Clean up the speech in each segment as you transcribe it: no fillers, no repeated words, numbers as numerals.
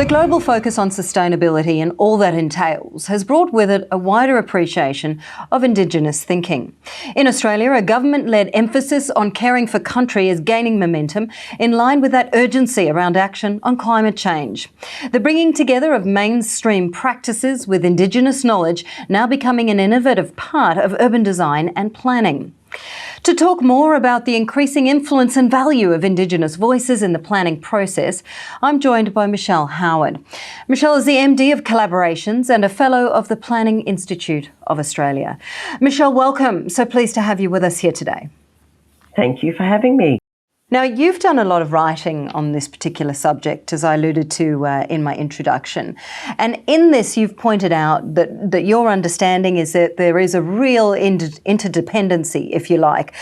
The global focus on sustainability and all that entails has brought with it a wider appreciation of Indigenous thinking. In Australia, a government-led emphasis on caring for country is gaining momentum in line with that urgency around action on climate change. The bringing together of mainstream practices with Indigenous knowledge now becoming an innovative part of urban design and planning. To talk more about the increasing influence and value of Indigenous voices in the planning process, I'm joined by Michelle Howard. Michelle is the MD of Collaborations and a Fellow of the Planning Institute of Australia. Michelle, welcome. So pleased to have you with us here today. Thank you for having me. Now, you've done a lot of writing on this particular subject, as I alluded to in my introduction. And in this, you've pointed out that your understanding is that there is a real interdependency, if you like,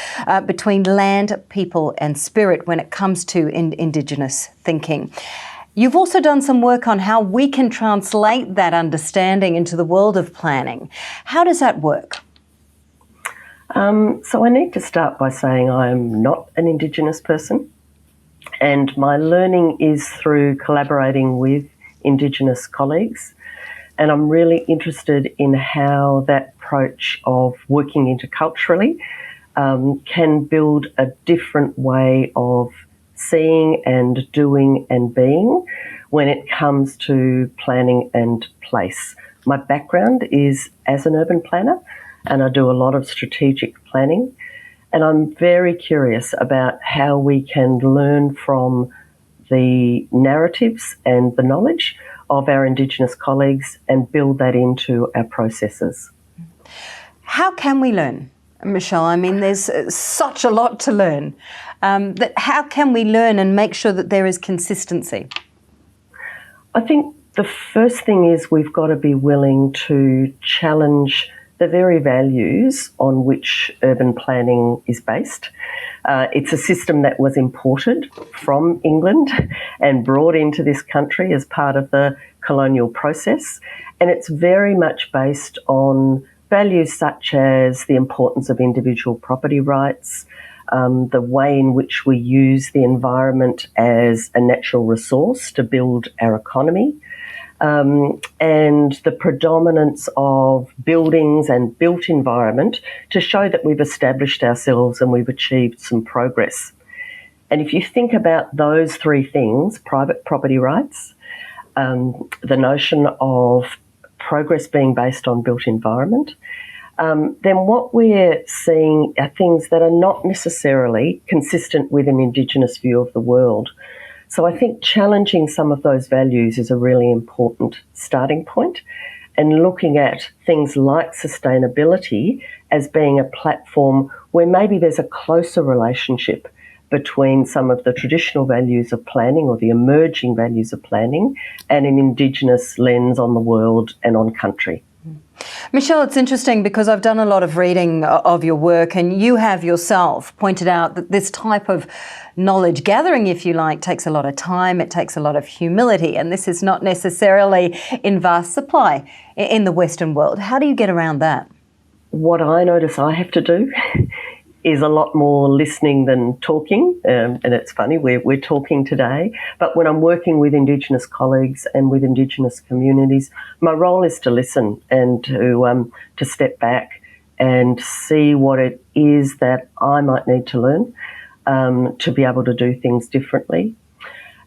between land, people and spirit when it comes to Indigenous thinking. You've also done some work on how we can translate that understanding into the world of planning. How does that work? So I need to start by saying I'm not an Indigenous person, and my learning is through collaborating with Indigenous colleagues, and I'm really interested in how that approach of working interculturally can build a different way of seeing and doing and being when it comes to planning and place. My background is as an urban planner, and I do a lot of strategic planning. And I'm very curious about how we can learn from the narratives and the knowledge of our Indigenous colleagues and build that into our processes. How can we learn, Michelle? I mean, there's such a lot to learn. But how can we learn and make sure that there is consistency? I think the first thing is we've got to be willing to challenge the very values on which urban planning is based. It's a system that was imported from England and brought into this country as part of the colonial process. And it's very much based on values such as the importance of individual property rights, the way in which we use the environment as a natural resource to build our economy, and the predominance of buildings and built environment to show that we've established ourselves and we've achieved some progress. And if you think about those three things, private property rights, the notion of progress being based on built environment, then what we're seeing are things that are not necessarily consistent with an Indigenous view of the world. So I think challenging some of those values is a really important starting point, and looking at things like sustainability as being a platform where maybe there's a closer relationship between some of the traditional values of planning or the emerging values of planning and an Indigenous lens on the world and on country. Michelle, it's interesting because I've done a lot of reading of your work, and you have yourself pointed out that this type of knowledge gathering, if you like, takes a lot of time, it takes a lot of humility, and this is not necessarily in vast supply in the Western world. How do you get around that? What I notice I have to do is a lot more listening than talking, and it's funny, we're talking today, but when I'm working with Indigenous colleagues and with Indigenous communities, my role is to listen and to step back and see what it is that I might need to learn to be able to do things differently.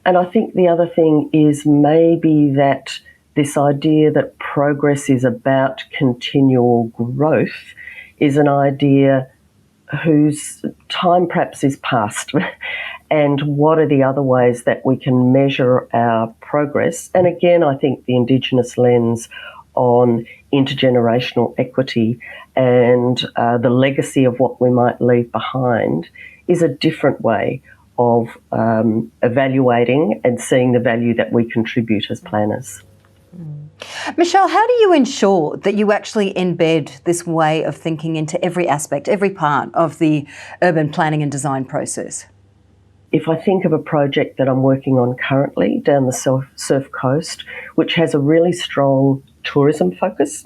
And I think the other thing is maybe that this idea that progress is about continual growth is an idea whose time perhaps is past, and what are the other ways that we can measure our progress. And again, I think the Indigenous lens on intergenerational equity and the legacy of what we might leave behind is a different way of evaluating and seeing the value that we contribute as planners. Michelle, how do you ensure that you actually embed this way of thinking into every aspect, every part of the urban planning and design process? If I think of a project that I'm working on currently down the Surf Coast, which has a really strong tourism focus,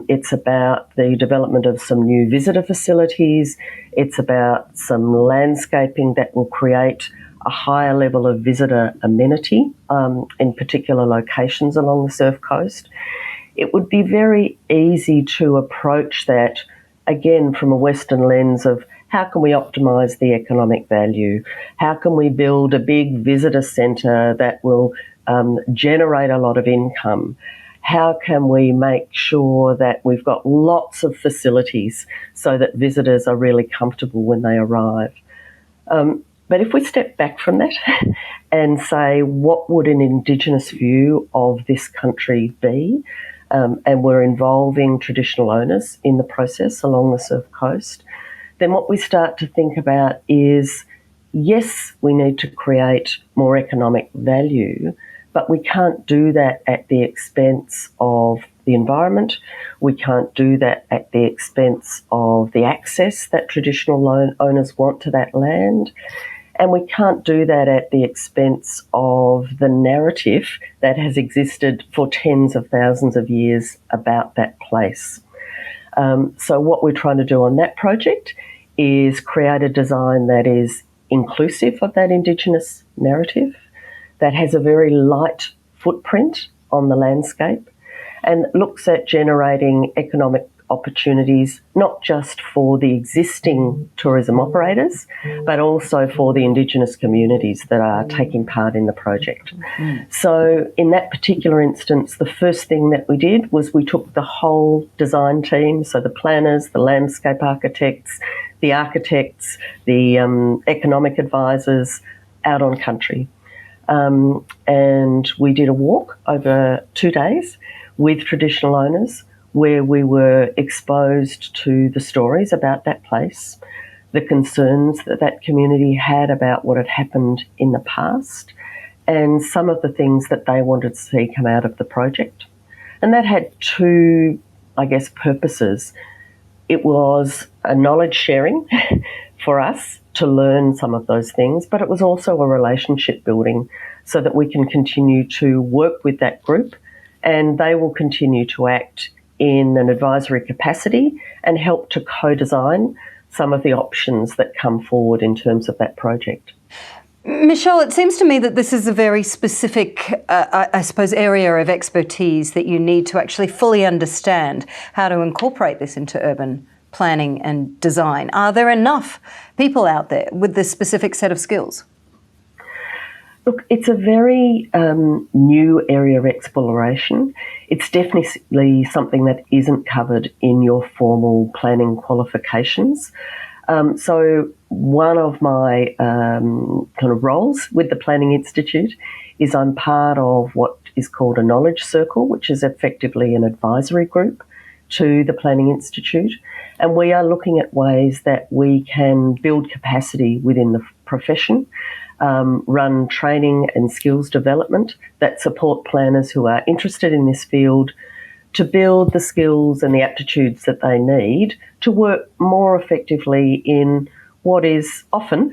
it's about the development of some new visitor facilities, it's about some landscaping that will create a higher level of visitor amenity in particular locations along the Surf Coast, it would be very easy to approach that, again, from a Western lens of how can we optimise the economic value? How can we build a big visitor centre that will generate a lot of income? How can we make sure that we've got lots of facilities so that visitors are really comfortable when they arrive? But if we step back from that and say, what would an Indigenous view of this country be? And we're involving traditional owners in the process along the Surf Coast, then what we start to think about is, yes, we need to create more economic value, but we can't do that at the expense of the environment. We can't do that at the expense of the access that traditional owners want to that land. And we can't do that at the expense of the narrative that has existed for tens of thousands of years about that place. So what we're trying to do on that project is create a design that is inclusive of that Indigenous narrative, that has a very light footprint on the landscape, and looks at generating economic opportunities not just for the existing tourism operators, but also for the Indigenous communities that are taking part in the project. So in that particular instance, the first thing that we did was we took the whole design team, so the planners, the landscape architects, the architects, the economic advisors, out on country. And we did a walk over 2 days with traditional owners, where we were exposed to the stories about that place, the concerns that that community had about what had happened in the past, and some of the things that they wanted to see come out of the project. And that had two, I guess, purposes. It was a knowledge sharing for us to learn some of those things, but it was also a relationship building so that we can continue to work with that group, and they will continue to act in an advisory capacity and help to co-design some of the options that come forward in terms of that project. Michelle, it seems to me that this is a very specific, I suppose, area of expertise that you need to actually fully understand how to incorporate this into urban planning and design. Are there enough people out there with this specific set of skills? Look, it's a very new area of exploration. It's definitely something that isn't covered in your formal planning qualifications. So one of my kind of roles with the Planning Institute is I'm part of what is called a knowledge circle, which is effectively an advisory group to the Planning Institute. And we are looking at ways that we can build capacity within the profession, run training and skills development that support planners who are interested in this field to build the skills and the aptitudes that they need to work more effectively in what is often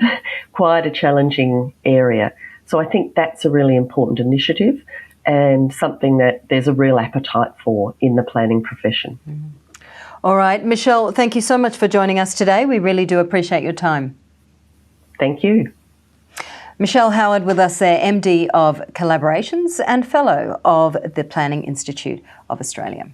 quite a challenging area. So I think that's a really important initiative and something that there's a real appetite for in the planning profession. All right, Michelle, thank you so much for joining us today. We really do appreciate your time. Thank you. Michelle Howard with us there, MD of Collaborations and Fellow of the Planning Institute of Australia.